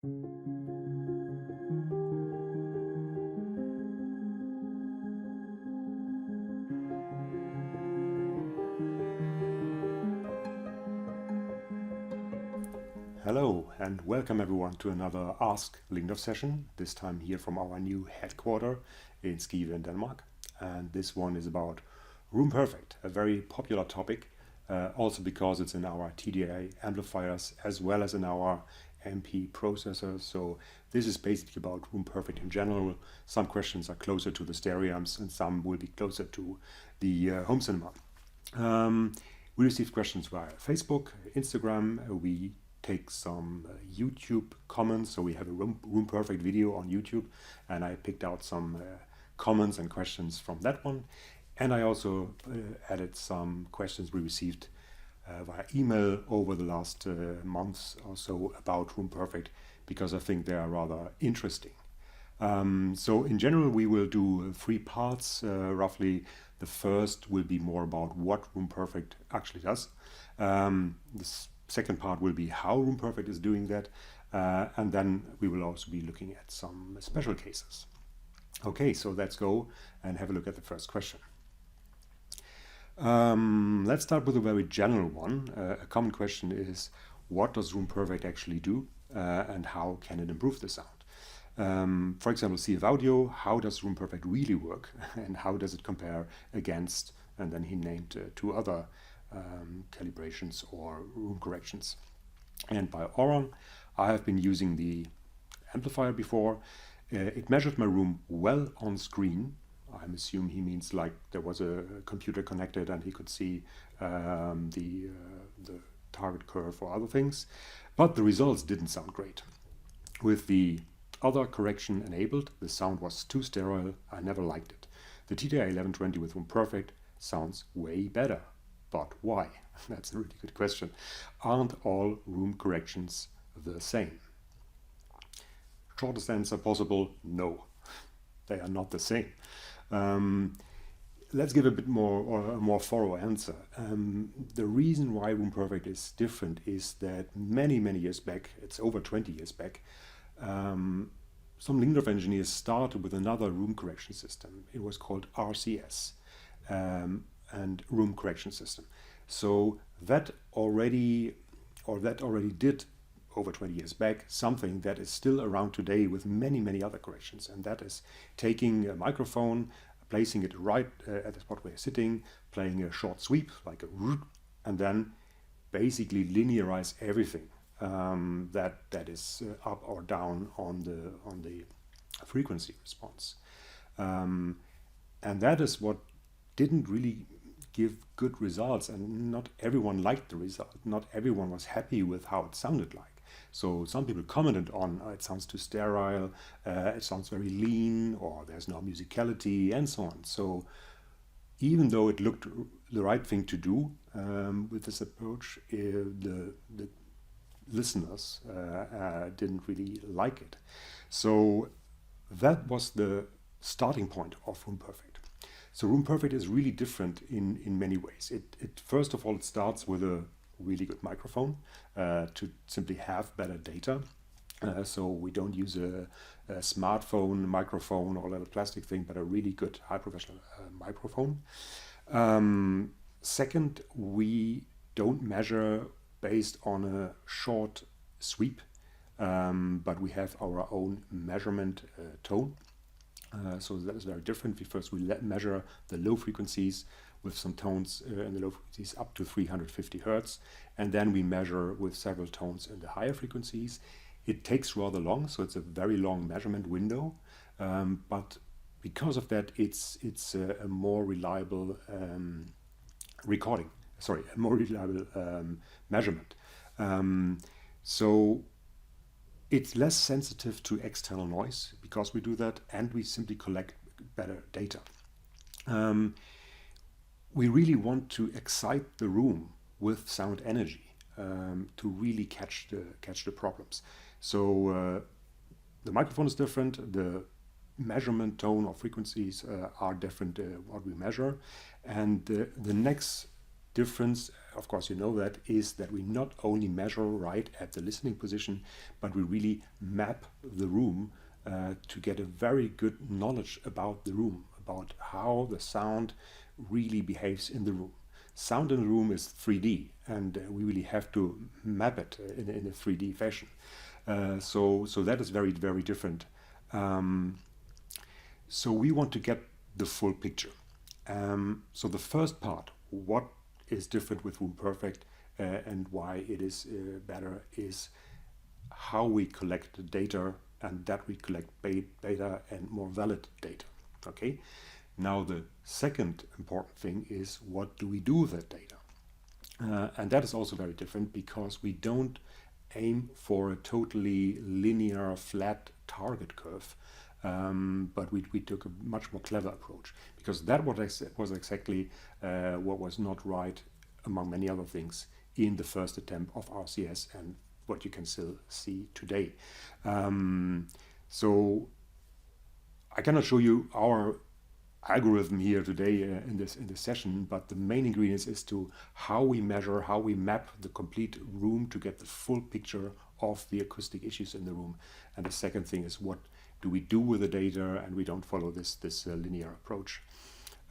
Hello and welcome everyone to another Ask Lyngdorf session, this time here from our new headquarter in Skive in Denmark. And this one is about RoomPerfect, a very popular topic, also because it's in our TDA amplifiers as well as in our MP processors. So this is basically about RoomPerfect in general. Some questions are closer to the stereo amps and some will be closer to the home cinema. We received questions via Facebook, Instagram. We take some YouTube comments. So we have a RoomPerfect video on YouTube, and I picked out some comments and questions from that one. And I also added some questions we received via email over the last months or so about RoomPerfect, because I think they are rather interesting. So in general, we will do 3 parts, roughly. The first will be more about what RoomPerfect actually does. The second part will be how RoomPerfect is doing that. And then we will also be looking at some special cases. Okay, so let's go and have a look at the first question. Let's start with a very general one. A common question is, what does RoomPerfect actually do and how can it improve the sound? For example, CF Audio, how does RoomPerfect really work and how does it compare against, and then he named 2 other calibrations or room corrections. And by Orang, I have been using the amplifier before. It measured my room well on screen. I'm assuming he means like there was a computer connected and he could see the target curve or other things, but the results didn't sound great. With the other correction enabled, the sound was too sterile. I never liked it. The TDA 1120 with RoomPerfect sounds way better. But why? That's a really good question. Aren't all room corrections the same? Shortest answer possible, no. They are not the same. Let's give a bit more or a more thorough answer. The reason why RoomPerfect is different is that many years back, it's over 20 years back, some Lyngdorf engineers started with another room correction system. It was called RCS. And room correction system. So that already did over 20 years back something that is still around today with many other corrections, and that is taking a microphone, placing it right at the spot where you're sitting, playing a short sweep like a root, and then basically linearize everything that is up or down on the frequency response, and that is what didn't really give good results, and not everyone liked the result. Not everyone was happy with how it sounded like. So some people commented on it sounds too sterile, it sounds very lean, or there's no musicality, and so on. So even though it looked the right thing to do with this approach, the listeners didn't really like it. So that was the starting point of RoomPerfect. So RoomPerfect is really different in many ways. It first of all, it starts with a really good microphone to simply have better data. So we don't use a smartphone microphone or a little plastic thing, but a really good high professional microphone. Second, we don't measure based on a short sweep, but we have our own measurement tone. So that is very different. We measure the low frequencies with some tones in the low frequencies up to 350 hertz, and then we measure with several tones in the higher frequencies. It takes rather long, so it's a very long measurement window, but because of that, it's a more reliable measurement. So it's less sensitive to external noise because we do that, and we simply collect better data. We really want to excite the room with sound energy to really catch the problems. So the microphone is different, the measurement tone or frequencies are different what we measure, and the next difference, of course you know that, is that we not only measure right at the listening position, but we really map the room to get a very good knowledge about the room, about how the sound really behaves in the room. Sound in the room is 3D, and we really have to map it in a 3D fashion. So that is very, very different. So we want to get the full picture. So the first part, what is different with RoomPerfect and why it is better, is how we collect the data, and that we collect data and more valid data. Okay. Now the second important thing is, what do we do with that data? And that is also very different, because we don't aim for a totally linear, flat target curve, but we took a much more clever approach, because that was exactly what was not right, among many other things, in the first attempt of RCS and what you can still see today. So I cannot show you our algorithm here today in this session, but the main ingredients is to how we measure, how we map the complete room to get the full picture of the acoustic issues in the room. And the second thing is, what do we do with the data, and we don't follow this linear approach.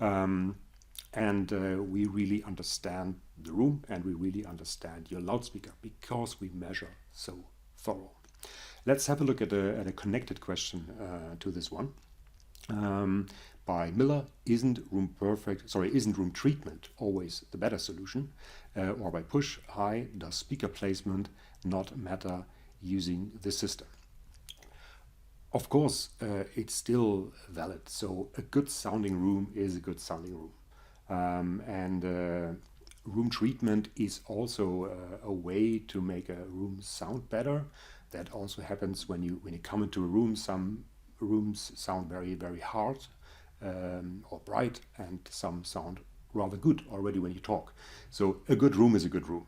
We really understand the room, and we really understand your loudspeaker, because we measure so thorough. Let's have a look at a connected question to this one. By Miller, isn't room treatment always the better solution? Or by Push, hi, does speaker placement not matter using the system? Of course, it's still valid. So a good sounding room is a good sounding room. Room treatment is also a way to make a room sound better. That also happens when you come into a room. Some rooms sound very, very hard or bright, and some sound rather good already when you talk. So a good room is a good room.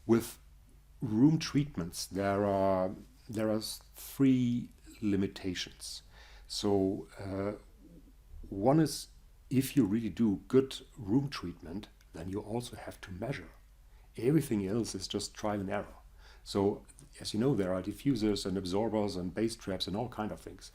With room treatments, there are 3 limitations. So one is, if you really do good room treatment, then you also have to measure. Everything else is just trial and error. So, as you know, there are diffusers and absorbers and bass traps and all kind of things.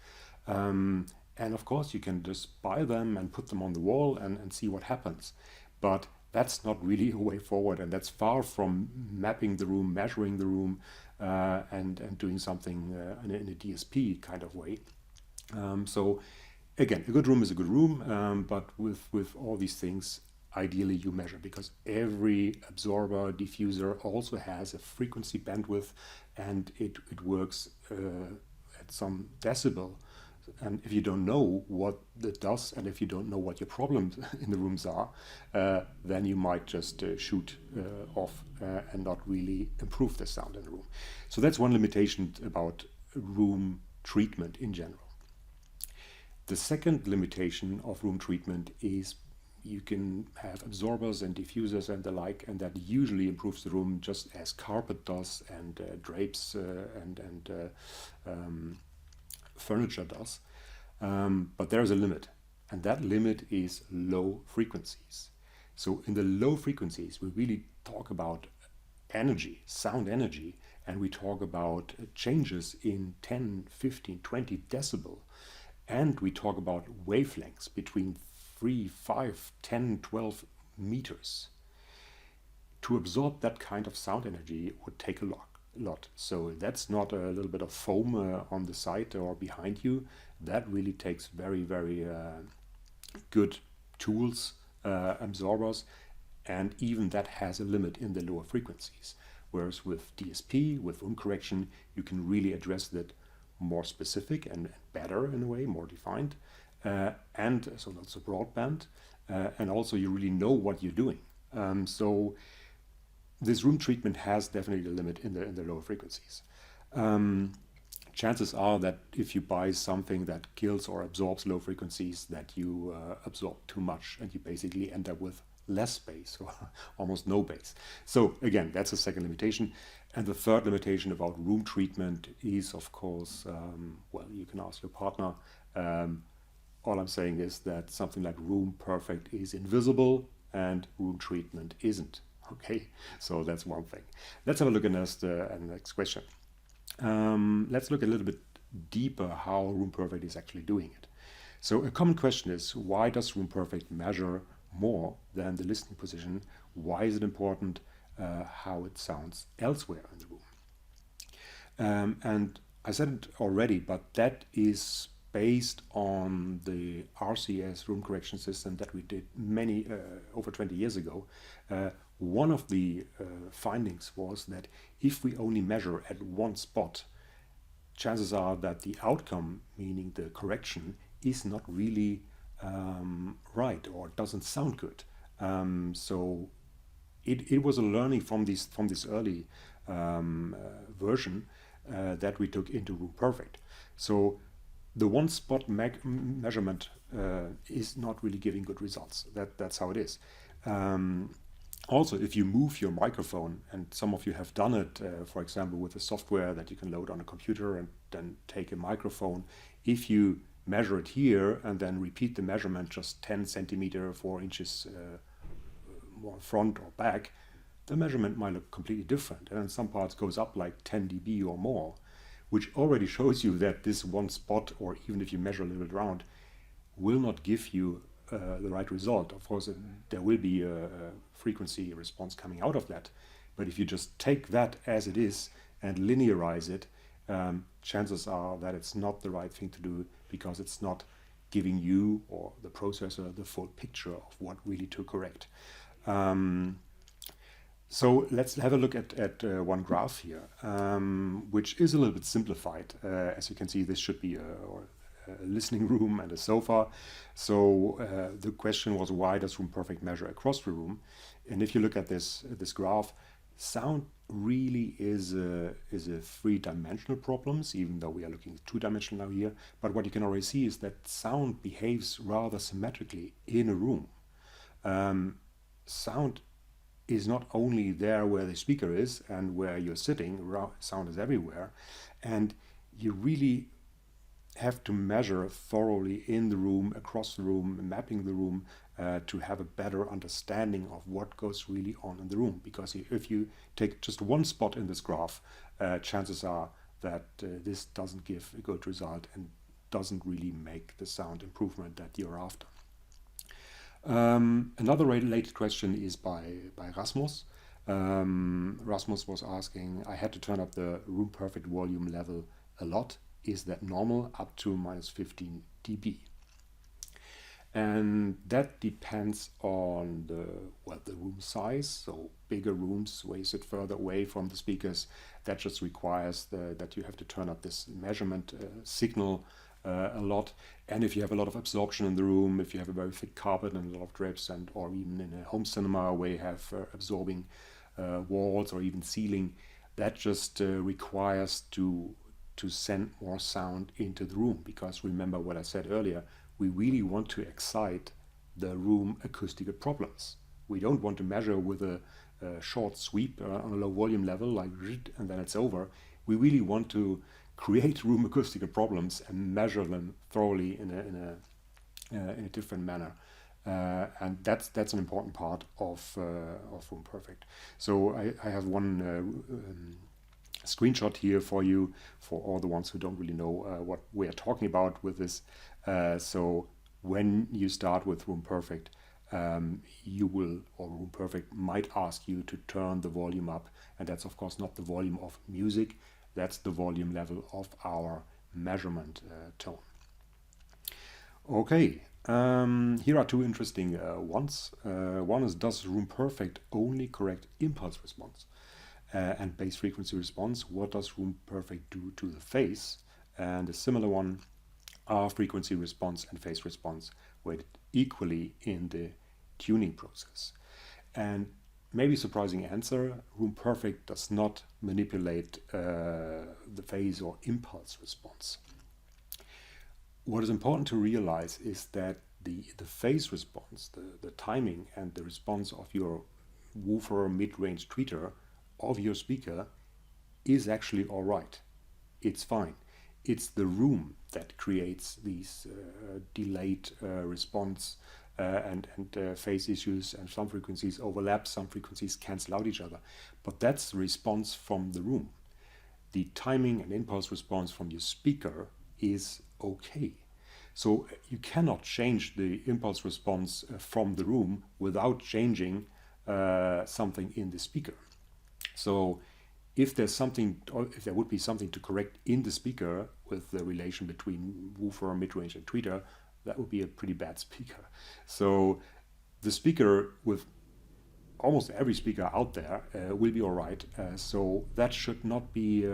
And of course, you can just buy them and put them on the wall and see what happens. But that's not really a way forward, and that's far from mapping the room, measuring the room, and doing something in a DSP kind of way. So, again, a good room is a good room, but with all these things, ideally you measure, because every absorber, diffuser also has a frequency bandwidth, and it works at some decibel. And if you don't know what it does, and if you don't know what your problems in the rooms are, then you might just shoot off and not really improve the sound in the room. So that's one limitation about room treatment in general. The second limitation of room treatment is, you can have absorbers and diffusers and the like, and that usually improves the room just as carpet does, and drapes and furniture does. But there is a limit, and that limit is low frequencies. So in the low frequencies, we really talk about energy, sound energy, and we talk about changes in 10, 15, 20 decibel, and we talk about wavelengths between 3, 5, 10, 12 meters. To absorb that kind of sound energy would take a lot. So that's not a little bit of foam on the side or behind you. That really takes very, very good tools, absorbers, and even that has a limit in the lower frequencies. Whereas with DSP, with room correction, you can really address that more specific and better in a way, more defined. And so that's a broadband, and also you really know what you're doing. So this room treatment has definitely a limit in the lower frequencies. Chances are that if you buy something that kills or absorbs low frequencies, that you absorb too much, and you basically end up with less bass or almost no bass. So again, that's the second limitation. And the third limitation about room treatment is, of course, well, you can ask your partner. All I'm saying is that something like RoomPerfect is invisible. and room treatment isn't. Okay, so that's one thing. Let's have a look at the next question. Let's look a little bit deeper how RoomPerfect is actually doing it. So a common question is, why does RoomPerfect measure more than the listening position? Why is it important how it sounds elsewhere in the room? And I said it already, but that is based on the RCS room correction system that we did over 20 years ago. One of the findings was that if we only measure at one spot, chances are that the outcome, meaning the correction, is not really right or doesn't sound good. So it was a learning from this early version that we took into RoomPerfect. So the one spot measurement is not really giving good results. That's how it is. Also, if you move your microphone, and some of you have done it, for example, with the software that you can load on a computer and then take a microphone, if you measure it here and then repeat the measurement just 10 centimeter, 4 inches more front or back, the measurement might look completely different. And in some parts goes up like 10 dB or more, which already shows you that this one spot, or even if you measure a little bit around, will not give you the right result. Of course, there will be a frequency response coming out of that. But if you just take that as it is and linearize it, chances are that it's not the right thing to do, because it's not giving you or the processor the full picture of what really to correct. So let's have a look at one graph here, which is a little bit simplified. As you can see, this should be a listening room and a sofa. So the question was, why does RoomPerfect measure across the room? And if you look at this graph, sound really is a three-dimensional problem, even though we are looking two-dimensional now here. But what you can already see is that sound behaves rather symmetrically in a room. Sound is not only there where the speaker is and where you're sitting, sound is everywhere. And you really have to measure thoroughly in the room, across the room, mapping the room to have a better understanding of what goes really on in the room. Because if you take just one spot in this graph, chances are that this doesn't give a good result and doesn't really make the sound improvement that you're after. Another related question is by Rasmus. Rasmus was asking, I had to turn up the RoomPerfect volume level a lot. Is that normal? Up to minus 15 dB. And that depends on the room size. So bigger rooms, where you sit further away from the speakers, that just requires that you have to turn up this measurement signal a lot. And if you have a lot of absorption in the room, if you have a very thick carpet and a lot of drapes, or even in a home cinema where you have absorbing walls or even ceiling, that just requires to send more sound into the room. Because remember what I said earlier, we really want to excite the room acoustical problems. We don't want to measure with a short sweep on a low volume level, like, and then it's over. We really want to create room acoustical problems and measure them thoroughly in a different manner. And that's an important part of RoomPerfect. So I have one screenshot here for you, for all the ones who don't really know what we are talking about with this. So when you start with RoomPerfect, you will, or RoomPerfect might ask you to turn the volume up, and that's of course not the volume of music, that's the volume level of our measurement tone. Okay, here are two interesting ones. One is, does RoomPerfect only correct impulse response and bass frequency response? What does RoomPerfect do to the phase? And a similar one, are frequency response and phase response weighted equally in the tuning process? And maybe surprising answer, RoomPerfect does not manipulate the phase or impulse response. What is important to realize is that the phase response, the timing and the response of your woofer mid-range tweeter of your speaker is actually all right. It's fine. It's the room that creates these delayed response and phase issues, and some frequencies overlap, some frequencies cancel out each other. But that's the response from the room. The timing and impulse response from your speaker is okay. So you cannot change the impulse response from the room without changing something in the speaker. So if there's something, or if there would be something to correct in the speaker with the relation between woofer, mid-range, and tweeter, that would be a pretty bad speaker. So the speaker, with almost every speaker out there, will be all right. So that should not be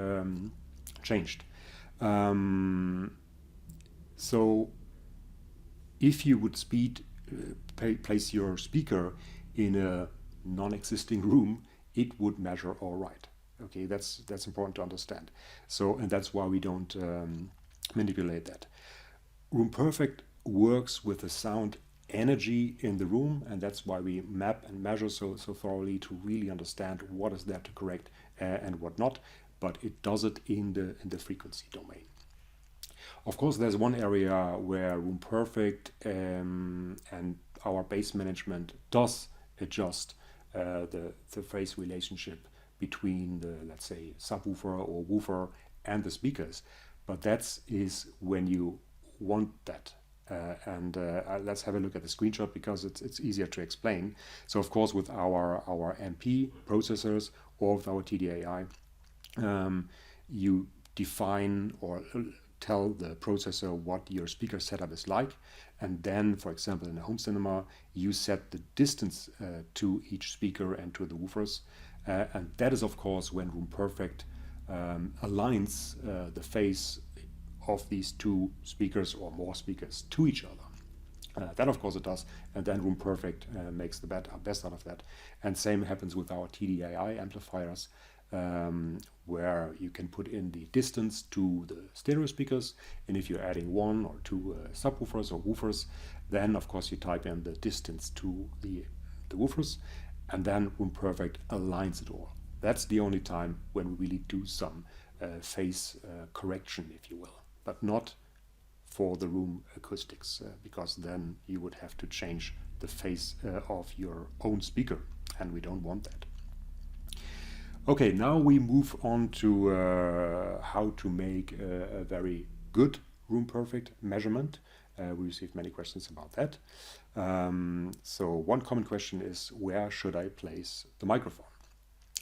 changed. So if you would place your speaker in a non-existing room, it would measure all right. Okay, that's important to understand. So, and that's why we don't manipulate that. RoomPerfect works with the sound energy in the room, and that's why we map and measure so thoroughly to really understand what is there to correct and what not. But it does it in the frequency domain. Of course, there's one area where RoomPerfect and our bass management does adjust the phase relationship between the, let's say, subwoofer or woofer and the speakers. But that is when you want that. Let's have a look at the screenshot because it's easier to explain. So of course, with our MP processors or with our TDAI, you define or tell the processor what your speaker setup is like, and then, for example, in a home cinema, you set the distance to each speaker and to the woofers, and that is of course when RoomPerfect aligns the phase of these two speakers or more speakers to each other. That of course it does, and then RoomPerfect makes the best out of that. And same happens with our TDAI amplifiers, where you can put in the distance to the stereo speakers, and if you're adding one or two subwoofers or woofers, then of course you type in the distance to the woofers, and then RoomPerfect aligns it all. That's the only time when we really do some phase correction, if you will, but not for the room acoustics, because then you would have to change the phase of your own speaker, and we don't want that. Okay, now we move on to how to make a very good RoomPerfect measurement. We received many questions about that. So one common question is, where should I place the microphone?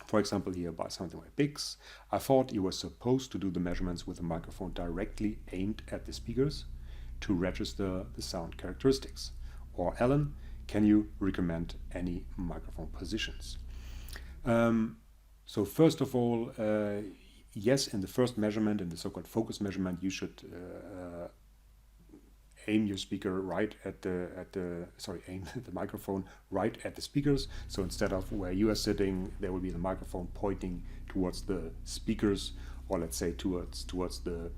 For example, here by something like Bix, I thought you were supposed to do the measurements with the microphone directly aimed at the speakers to register the sound characteristics. Or Alan, can you recommend any microphone positions? So first of all, yes, in the first measurement, in the so-called focus measurement, you should aim your speaker right at aim the microphone right at the speakers. So instead of where you are sitting, there will be the microphone pointing towards the speakers, or let's say towards the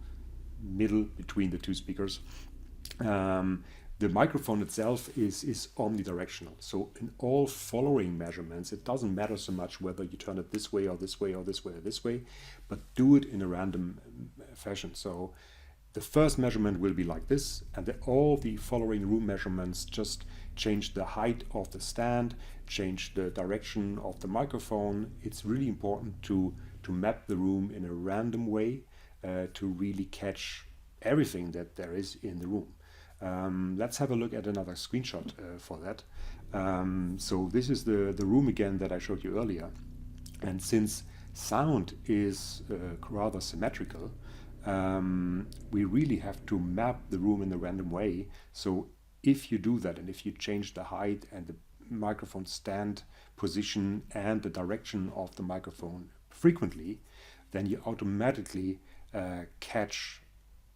middle between the two speakers. The microphone itself is omnidirectional. So in all following measurements, it doesn't matter so much whether you turn it this way or this way or this way or this way, but do it in a random fashion. So the first measurement will be like this, and all the following room measurements just change the height of the stand, change the direction of the microphone. It's really important to map the room in a random way to really catch everything that there is in the room. Let's have a look at another screenshot for that. So this is the room again that I showed you earlier. And since sound is rather symmetrical, we really have to map the room in a random way. So if you do that, and if you change the height and the microphone stand position and the direction of the microphone frequently, then you automatically catch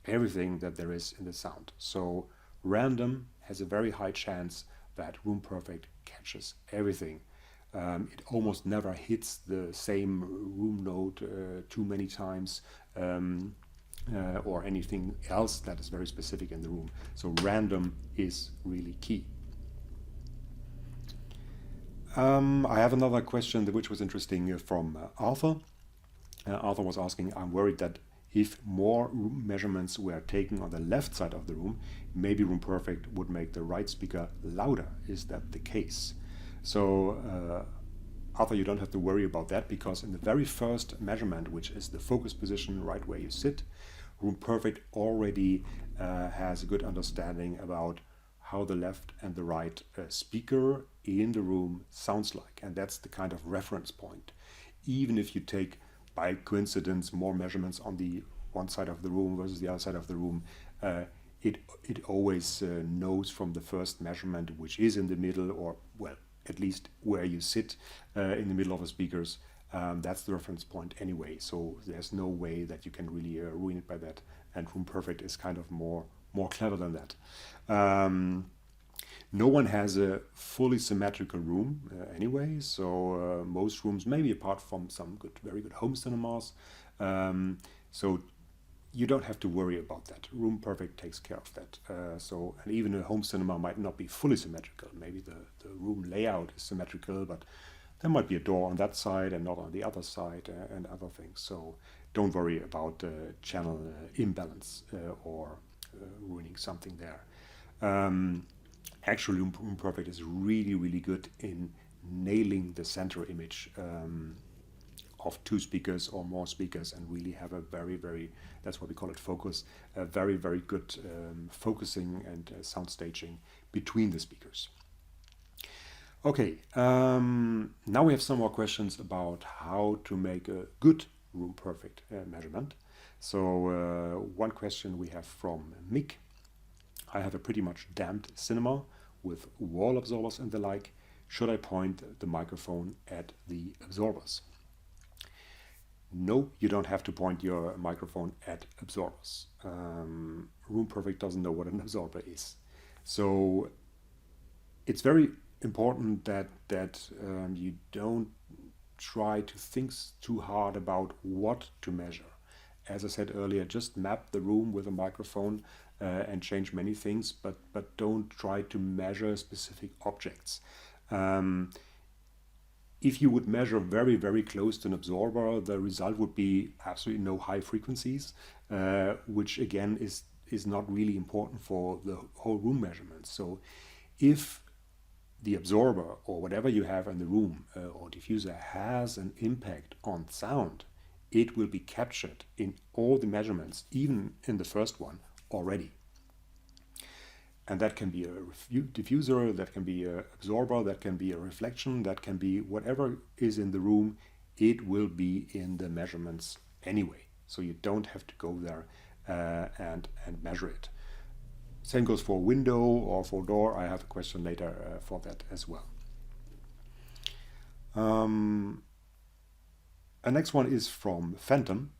everything that there is in the sound. So random has a very high chance that RoomPerfect catches everything. It almost never hits the same room note too many times, or anything else that is very specific in the room. So random is really key. I have another question which was interesting from Arthur. Arthur was asking, I'm worried that if more room measurements were taken on the left side of the room, maybe RoomPerfect would make the right speaker louder. Is that the case? So Arthur, you don't have to worry about that, because in the very first measurement, which is the focus position right where you sit, RoomPerfect already has a good understanding about how the left and the right speaker in the room sounds like. And that's the kind of reference point. Even if you take, by coincidence, more measurements on the one side of the room versus the other side of the room, it always knows from the first measurement, which is in the middle, or, well, at least where you sit in the middle of the speakers. That's the reference point anyway. So there's no way that you can really ruin it by that. And RoomPerfect is kind of more clever than that. No one has a fully symmetrical room anyway, so most rooms, maybe apart from some very good home cinemas, so you don't have to worry about that. RoomPerfect takes care of that. And even a home cinema might not be fully symmetrical. Maybe the room layout is symmetrical, but there might be a door on that side and not on the other side, and other things. So don't worry about channel imbalance or ruining something there. Actually, RoomPerfect is really, really good in nailing the center image of two speakers or more speakers, and really have a very, that's why we call it focus, a very, very good focusing and sound staging between the speakers. Okay, now we have some more questions about how to make a good RoomPerfect measurement. So one question we have from Mick. I have a pretty much damped cinema with wall absorbers and the like. Should I point the microphone at the absorbers? No, you don't have to point your microphone at absorbers. RoomPerfect doesn't know what an absorber is. So it's very important that you don't try to think too hard about what to measure. As I said earlier, just map the room with a microphone and change many things, but don't try to measure specific objects. If you would measure very, very close to an absorber, the result would be absolutely no high frequencies, which again is not really important for the whole room measurement. So if the absorber or whatever you have in the room or diffuser has an impact on sound, it will be captured in all the measurements, even in the first one already. And that can be a diffuser, that can be an absorber, that can be a reflection, that can be whatever is in the room, it will be in the measurements anyway. So you don't have to go there and measure it. Same goes for window or for door. I have a question later for that as well. The next one is from Phantom.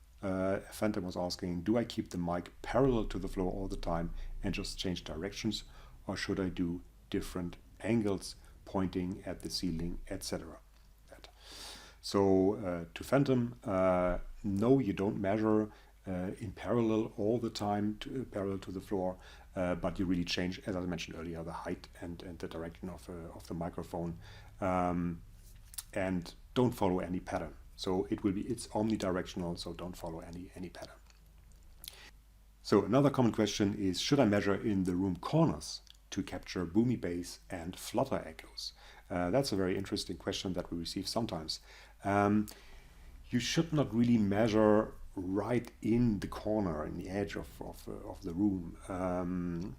Phantom was asking, do I keep the mic parallel to the floor all the time and just change directions, or should I do different angles, pointing at the ceiling, etc.? So to Phantom, no, you don't measure in parallel all the time, parallel to the floor, but you really change, as I mentioned earlier, the height and the direction of the microphone, and don't follow any pattern. So it's omnidirectional, so don't follow any pattern. So another common question is, should I measure in the room corners to capture boomy bass and flutter echoes? That's a very interesting question that we receive sometimes. You should not really measure right in the corner, in the edge of the room.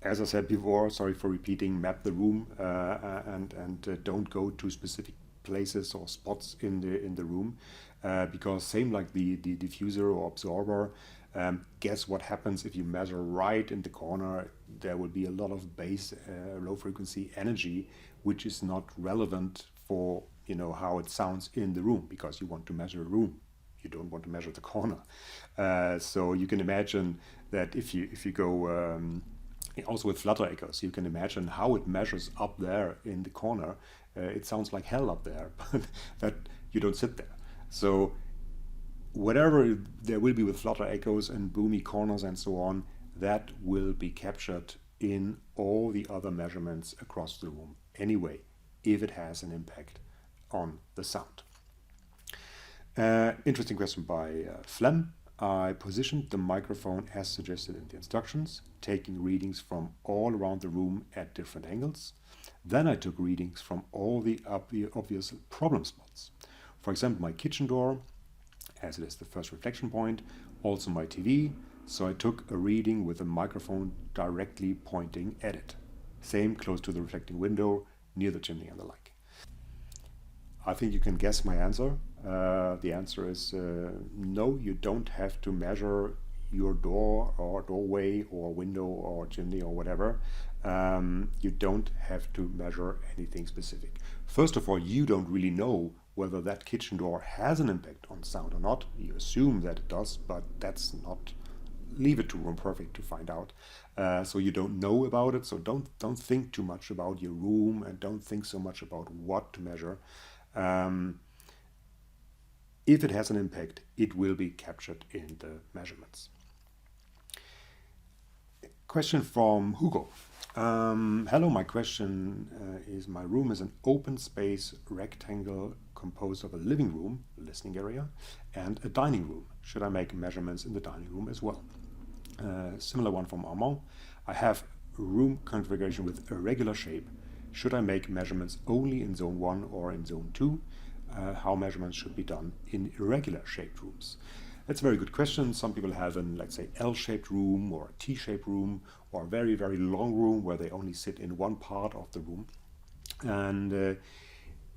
As I said before, sorry for repeating, map the room and don't go to specific places or spots in the room, because same like the diffuser or absorber, guess what happens if you measure right in the corner? There will be a lot of bass, low frequency energy, which is not relevant for how it sounds in the room, because you want to measure a room. You don't want to measure the corner. So you can imagine that if you go also with flutter echoes, you can imagine how it measures up there in the corner. It sounds like hell up there, but that you don't sit there. So whatever there will be with flutter echoes and boomy corners and so on, that will be captured in all the other measurements across the room anyway, if it has an impact on the sound. Interesting question by Flem. I positioned the microphone as suggested in the instructions, taking readings from all around the room at different angles. Then I took readings from all the obvious problem spots. For example, my kitchen door, as it is the first reflection point, also my TV, so I took a reading with a microphone directly pointing at it. Same close to the reflecting window, near the chimney and the like. I think you can guess my answer. The answer is no, you don't have to measure your door or doorway or window or chimney or whatever. You don't have to measure anything specific. First of all, you don't really know whether that kitchen door has an impact on sound or not. You assume that it does, but that's not. Leave it to RoomPerfect to find out. So you don't know about it, so don't think too much about your room and don't think so much about what to measure. If it has an impact, it will be captured in the measurements. Question from Hugo. Hello, my question is, my room is an open space rectangle composed of a living room, listening area, and a dining room. Should I make measurements in the dining room as well? Similar one from Armand. I have room configuration with irregular shape. Should I make measurements only in zone 1 or in zone 2? How measurements should be done in irregular shaped rooms? That's a very good question. Some people have an, let's say, L-shaped room or a T-shaped room or a very, very long room where they only sit in one part of the room. And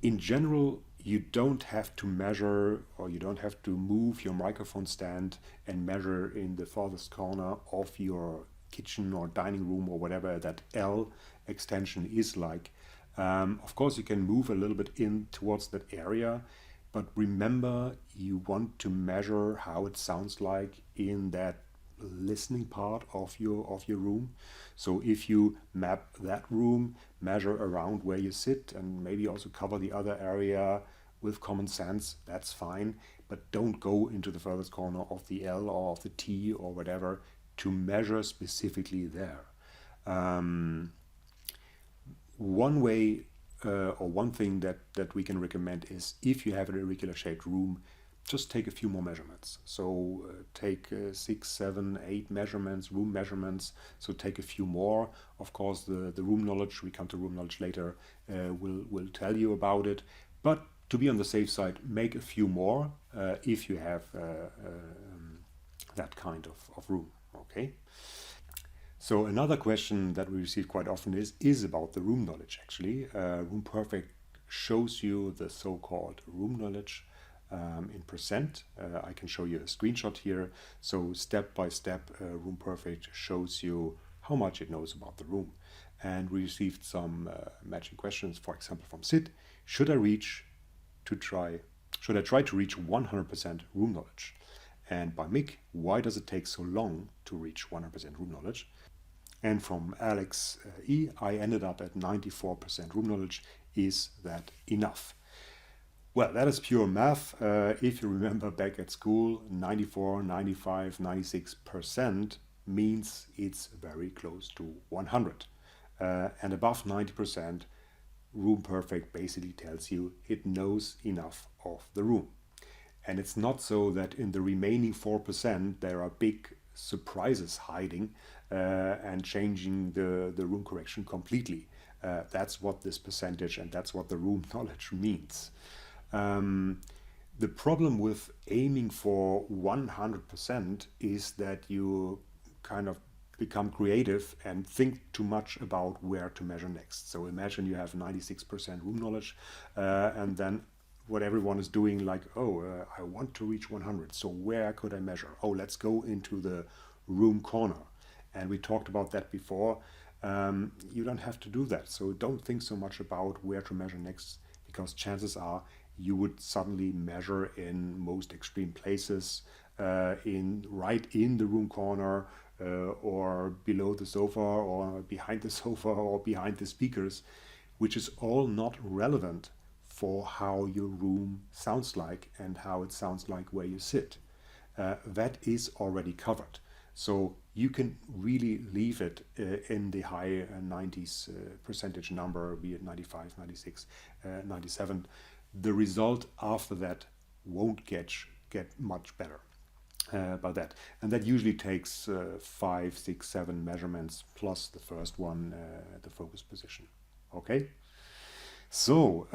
in general, you don't have to measure or you don't have to move your microphone stand and measure in the farthest corner of your kitchen or dining room or whatever that L extension is like. Of course, you can move a little bit in towards that area, but remember, you want to measure how it sounds like in that listening part of your room. So if you map that room, measure around where you sit, and maybe also cover the other area with common sense, that's fine. But don't go into the furthest corner of the L or of the T or whatever to measure specifically there. One way or one thing that we can recommend is, if you have an irregular shaped room, just take a few more measurements. So take 6, 7, 8 measurements, room measurements. So take a few more. Of course, the room knowledge, we come to room knowledge later, will tell you about it. But to be on the safe side, make a few more if you have that kind of room. Okay. So another question that we receive quite often is about the room knowledge, actually. RoomPerfect shows you the so-called room knowledge in percent. I can show you a screenshot here. So step by step, RoomPerfect shows you how much it knows about the room. And we received some matching questions, for example, from Sid. Should I try to reach 100% room knowledge? And by Mick, why does it take so long to reach 100% room knowledge? And from Alex E, I ended up at 94% room knowledge. Is that enough? Well, that is pure math. If you remember back at school, 94, 95, 96% means it's very close to 100. And above 90%, RoomPerfect basically tells you it knows enough of the room. And it's not so that in the remaining 4% there are big surprises hiding and changing the room correction completely. That's what this percentage and that's what the room knowledge means. The problem with aiming for 100% is that you kind of become creative and think too much about where to measure next. So imagine you have 96% room knowledge and then what everyone is doing, like, I want to reach 100. So where could I measure? Let's go into the room corner. And we talked about that before. You don't have to do that. So don't think so much about where to measure next, because chances are you would suddenly measure in most extreme places, right in the room corner, or below the sofa, or behind the sofa, or behind the speakers, which is all not relevant for how your room sounds like and how it sounds like where you sit. That is already covered. So you can really leave it in the high 90s percentage number, be it 95, 96, 97. The result after that won't get much better. about that. And that usually takes 5, 6, 7 measurements plus the first one, the focus position. Okay? So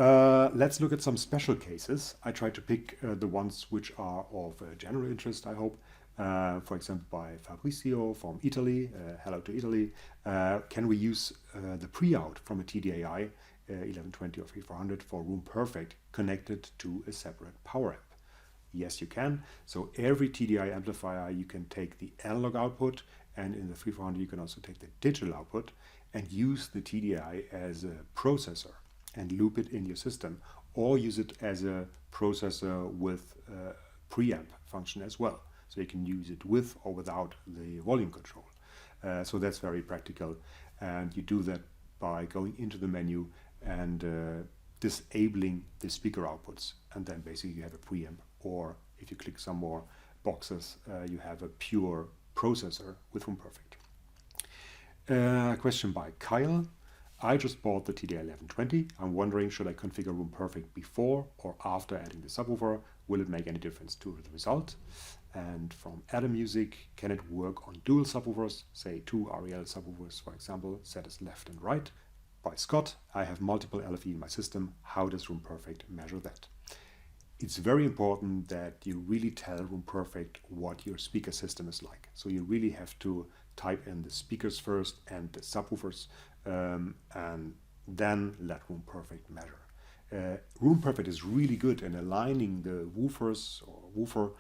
let's look at some special cases. I try to pick the ones which are of general interest, I hope. For example, by Fabrizio from Italy, hello to Italy. Can we use the pre-out from a TDI 1120 or 3400 for RoomPerfect connected to a separate power amp? Yes, you can. So every TDI amplifier, you can take the analog output, and in the 3400 you can also take the digital output and use the TDI as a processor and loop it in your system, or use it as a processor with a preamp function as well. So you can use it with or without the volume control. So that's very practical, and you do that by going into the menu and disabling the speaker outputs, and then basically you have a preamp, or if you click some more boxes, you have a pure processor with RoomPerfect. Question by Kyle. I just bought the TDI 1120. I'm wondering, should I configure RoomPerfect before or after adding the subwoofer? Will it make any difference to the result? And from Adam Music, can it work on dual subwoofers, say 2 REL subwoofers, for example, set as left and right? By Scott, I have multiple LFE in my system. How does RoomPerfect measure that? It's very important that you really tell RoomPerfect what your speaker system is like. So you really have to type in the speakers first and the subwoofers, and then let RoomPerfect measure. RoomPerfect is really good in aligning the woofers or woofer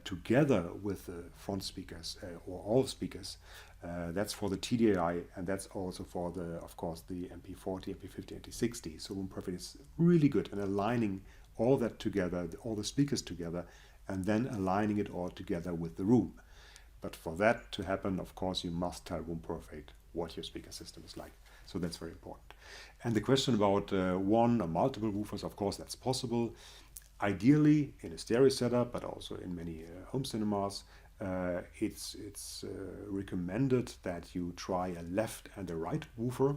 together with the front speakers or all speakers. That's for the TDI, and that's also for the, of course, the MP40, MP50, MP60. So RoomPerfect is really good in aligning all that together, all the speakers together, and then aligning it all together with the room. But for that to happen, of course, you must tell RoomPerfect what your speaker system is like. So that's very important. And the question about one or multiple woofers, of course, that's possible. Ideally, in a stereo setup, but also in many home cinemas, it's recommended that you try a left and a right woofer,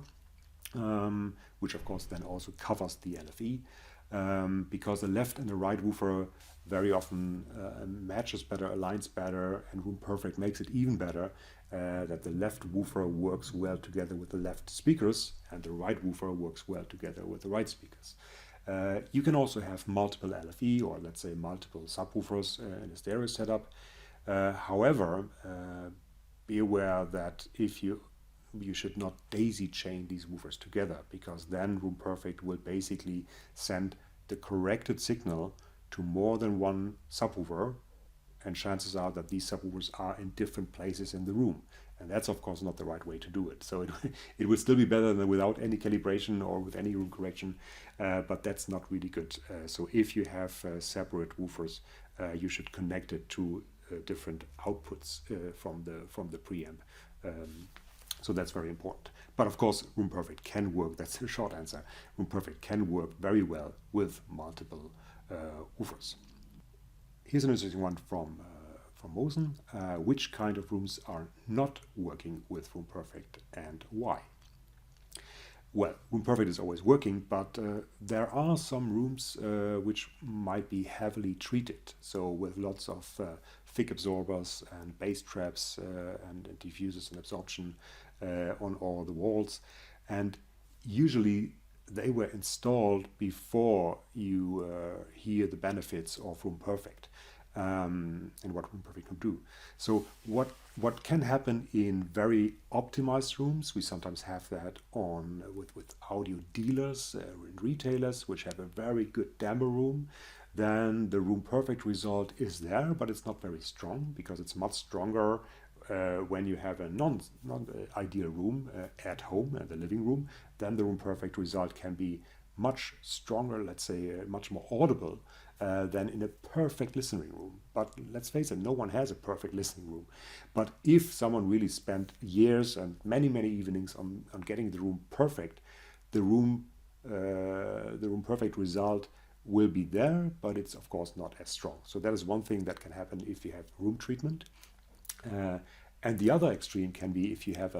which of course then also covers the LFE, because the left and the right woofer very often matches better, aligns better, and RoomPerfect makes it even better that the left woofer works well together with the left speakers and the right woofer works well together with the right speakers. You can also have multiple LFE, or let's say multiple subwoofers in a stereo setup. However, be aware that if you should not daisy chain these woofers together, because then RoomPerfect will basically send the corrected signal to more than one subwoofer, and chances are that these subwoofers are in different places in the room. And that's of course not the right way to do it. So it would still be better than without any calibration or with any room correction, but that's not really good. So if you have separate woofers, you should connect it to different outputs from the preamp. So that's very important. But of course, RoomPerfect can work. That's the short answer. RoomPerfect can work very well with multiple woofers. Here's an interesting one from Mosen. Which kind of rooms are not working with RoomPerfect and why? Well, RoomPerfect is always working, but there are some rooms which might be heavily treated. So with lots of thick absorbers and bass traps and diffusers and absorption on all the walls. And usually they were installed before you hear the benefits of RoomPerfect and what RoomPerfect can do. So what can happen in very optimized rooms, we sometimes have that on with audio dealers and retailers which have a very good demo room. Then the RoomPerfect result is there, but it's not very strong, because it's much stronger when you have a non-ideal room at home, the living room. Then the RoomPerfect result can be much stronger, let's say much more audible than in a perfect listening room. But let's face it, no one has a perfect listening room. But if someone really spent years and many evenings on getting the room perfect, the RoomPerfect result will be there, but it's of course not as strong. So that is one thing that can happen if you have room treatment. And the other extreme can be if you have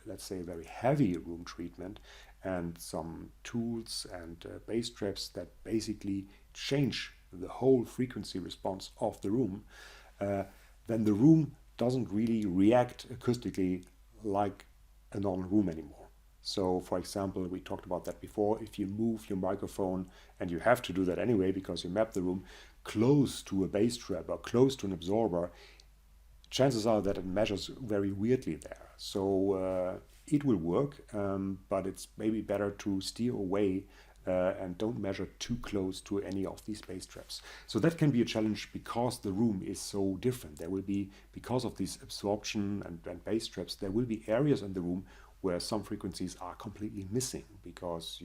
let's say, a very heavy room treatment and some tools and bass traps that basically change the whole frequency response of the room. then the room doesn't really react acoustically like a normal room anymore. So, for example, we talked about that before. If you move your microphone, and you have to do that anyway because you map the room, close to a bass trap or close to an absorber, chances are that it measures very weirdly there. So it will work, but it's maybe better to steer away and don't measure too close to any of these bass traps. So that can be a challenge because the room is so different. There will be, because of these absorption and bass traps, there will be areas in the room where some frequencies are completely missing because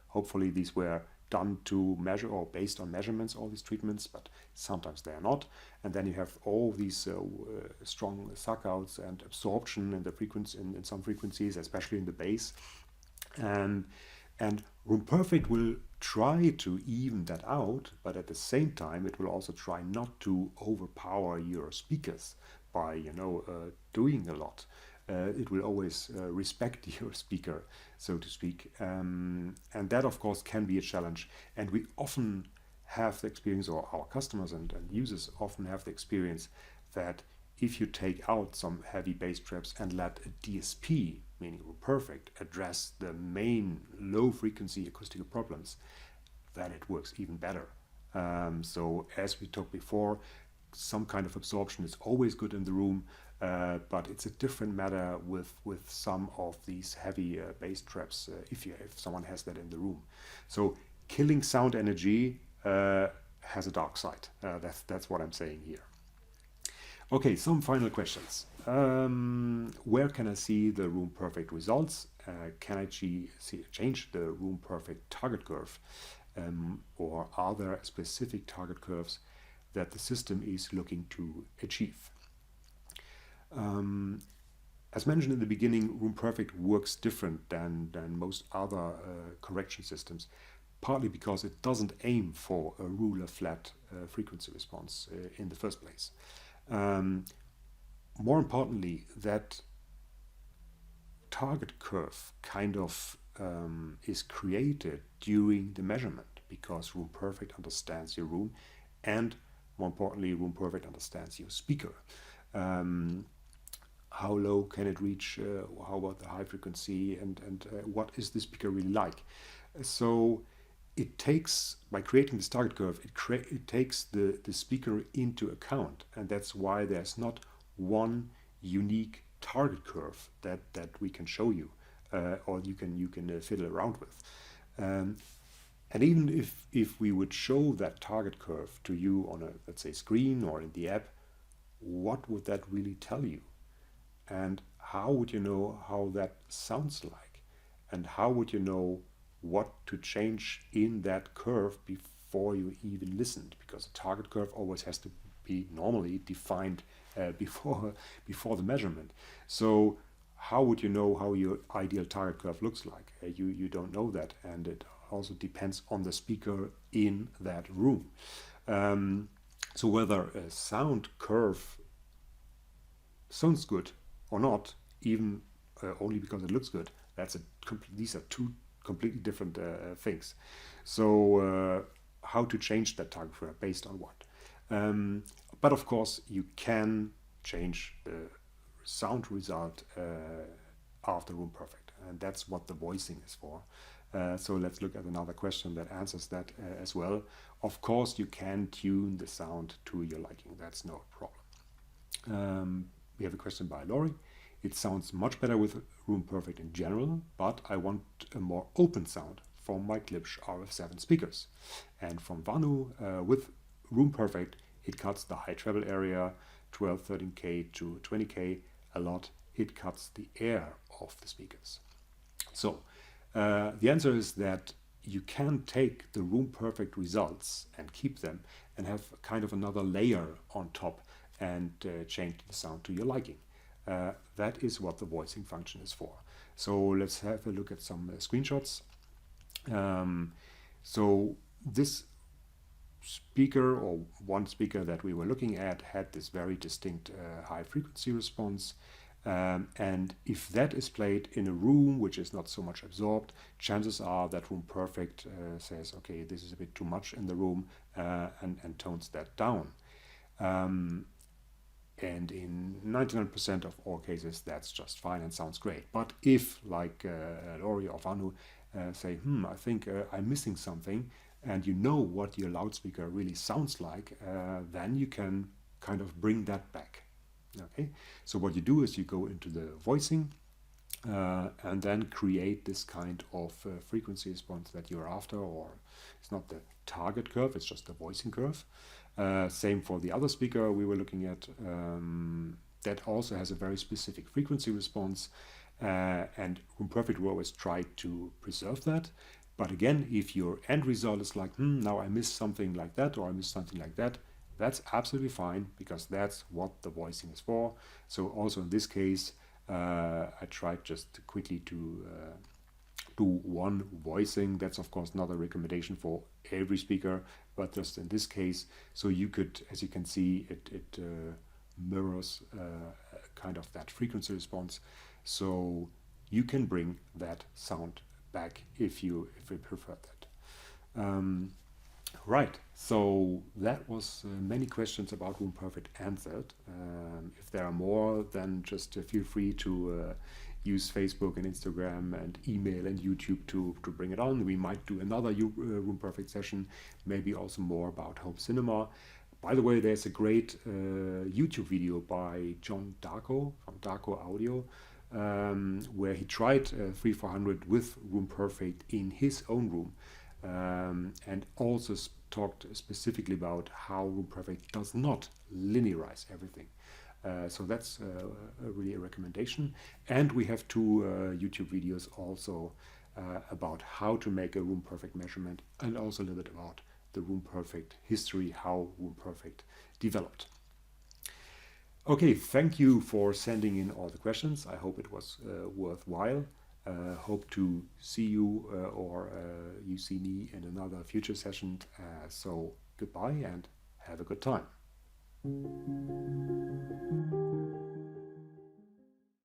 hopefully these were done to measure or based on measurements, all these treatments, but sometimes they are not. And then you have all these strong suckouts and absorption in the frequency in some frequencies, especially in the bass. And RoomPerfect will try to even that out, but at the same time it will also try not to overpower your speakers by doing a lot. It will always respect your speaker, so to speak. And that, of course, can be a challenge. And we often have the experience, or our customers and users often have the experience, that if you take out some heavy bass traps and let a DSP, meaning RoomPerfect, address the main low frequency acoustical problems, then it works even better. So as we talked before, some kind of absorption is always good in the room, but it's a different matter with some of these heavy bass traps if someone has that in the room. So killing sound energy has a dark side. That's what I'm saying here. Okay, some final questions. Where can I see the RoomPerfect results? Can I change the RoomPerfect target curve? Or are there specific target curves that the system is looking to achieve? As mentioned in the beginning, RoomPerfect works different than most other correction systems, partly because it doesn't aim for a ruler flat frequency response in the first place. More importantly, that target curve kind of is created during the measurement, because RoomPerfect understands your room, and more importantly, RoomPerfect understands your speaker. How low can it reach? How about the high frequency? And what is the speaker really like? So it takes, by creating this target curve, it takes the speaker into account, and that's why there's not one unique target curve that we can show you, or you can fiddle around with. And even if we would show that target curve to you on a, let's say, screen or in the app, what would that really tell you? And how would you know how that sounds like? And how would you know what to change in that curve before you even listened? Because the target curve always has to be normally defined before the measurement. So how would you know how your ideal target curve looks like? You don't know that, and it also depends on the speaker in that room. So whether a sound curve sounds good or not, even only because it looks good, these are two completely different things. So how to change that target curve based on what? But of course, you can change the sound result after RoomPerfect, and that's what the voicing is for. So let's look at another question that answers that as well. Of course, you can tune the sound to your liking. That's no problem. We have a question by Laurie. It sounds much better with RoomPerfect in general, but I want a more open sound from my Klipsch RF7 speakers. And from Vanu, with RoomPerfect, it cuts the high treble area, 12, 13K to 20K a lot. It cuts the air of the speakers. So the answer is that you can take the RoomPerfect results and keep them and have kind of another layer on top and change the sound to your liking. That is what the voicing function is for. So let's have a look at some screenshots. So this speaker, or one speaker that we were looking at, had this very distinct high frequency response. And if that is played in a room which is not so much absorbed, chances are that RoomPerfect says, okay, this is a bit too much in the room, and tones that down. And in 99% of all cases, that's just fine and sounds great. But if, like Lori or Vanu, say, I think I'm missing something, and you know what your loudspeaker really sounds like, then you can kind of bring that back. Okay, so what you do is you go into the voicing and then create this kind of frequency response that you're after, or it's not the target curve, it's just the voicing curve. Same for the other speaker we were looking at, that also has a very specific frequency response, and RoomPerfect will always try to preserve that. But again, if your end result is like, now I missed something like that, or I missed something like that, that's absolutely fine, because that's what the voicing is for. So also in this case, I tried just quickly to do one voicing. That's of course not a recommendation for every speaker, but just in this case, so you could, as you can see, it mirrors kind of that frequency response. So you can bring that sound back if you prefer that. Right, so that was many questions about RoomPerfect answered. If there are more, then just feel free to use Facebook and Instagram and email and YouTube to bring it on. We might do another RoomPerfect session, maybe also more about home cinema. By the way, there's a great YouTube video by John Darko from Darko Audio, where he tried 3400 with RoomPerfect in his own room. And also talked specifically about how RoomPerfect does not linearize everything. So that's really a recommendation. And we have two YouTube videos also about how to make a RoomPerfect measurement, and also a little bit about the RoomPerfect history, how RoomPerfect developed. Okay, thank you for sending in all the questions. I hope it was worthwhile. Hope to see you or you see me in another future session. So goodbye and have a good time.